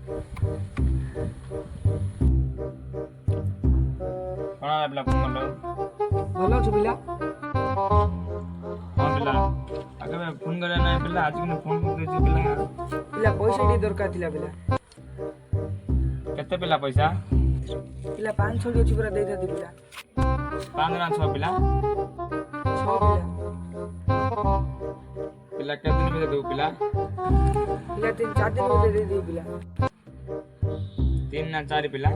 कौन है पिला फोन लो ଭଲ ଅଛୁ ପିଲା? हां पिला आगे मैं फोन करे ना पिला आज के फोन कर दे पिला ପିଲା ପଇସା ଟିକେ ଦରକାର ଥିଲା ପିଲା। केते पिला पैसा ପିଲା 5 ଛଡି ଅଛି ପୁରା ଦେଇଥାନ୍ତି ପିଲା। 5 ना 6 पिला 6 ପିଲା। पिला केते दिन में दे पिला ପିଲା 3-4 ଦିନ ଭିତରେ ଦେଇଦେବି ପିଲା। 3 ना 4 पिला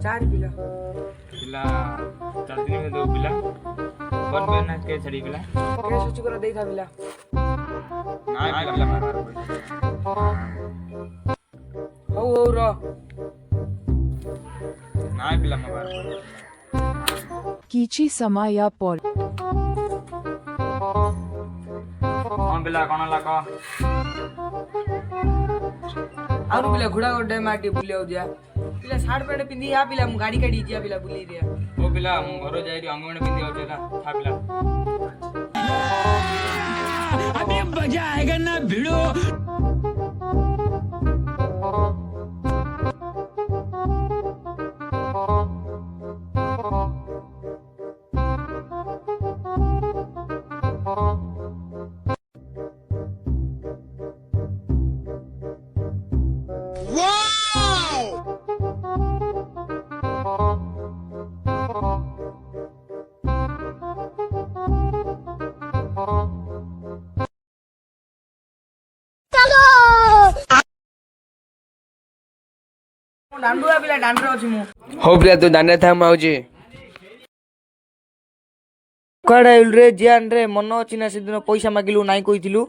4 ପିଲା। पिला 4 दिन में दो पिला फोन पे ना के छड़ी पिला କେସ୍ ଅଛି ପୁରା ଦେଇଥା ପିଲା। ना पिला मार ହଉ ହଉ ର। ना पिला मार Kichi Samaya Pol. कौन पिला कौन लाको ଆଉ ପିଲା ଘୋଡ଼ା ଗୋଟେ ମାଟି ବୁଲିବାକୁ ଯିବା। ପିଲା ସାର୍ଟ ପ୍ୟାଣ୍ଟ ପିନ୍ଧି ଆ ପିଲା ମୁଁ ଗାଡ଼ି କାଢ଼ି ଯିବା ପିଲା ବୁଲେଇ ଦିଆ। ओ पिला मु घर जाई अंगण पिंदी होचे था था पिला अभी मजा आएगा ना भिड़ो। ଦାଣ୍ଡୁଆ ପିଲା ଦାଣ୍ଡରେ ଅଛି ମୁଁ। ହଉ ପିଲା ତୁ ଦାଣ୍ଡରେ ଥା ମୁଁ ଆଉଛି। କୁଆଡ଼େ ଆଇଲୁ ରେ ଜିଆନ ରେ ମନ ଅଛି ନା ସେଦିନ ପଇସା ମାଗିଲୁ ନାଇଁ କହିଥିଲୁ।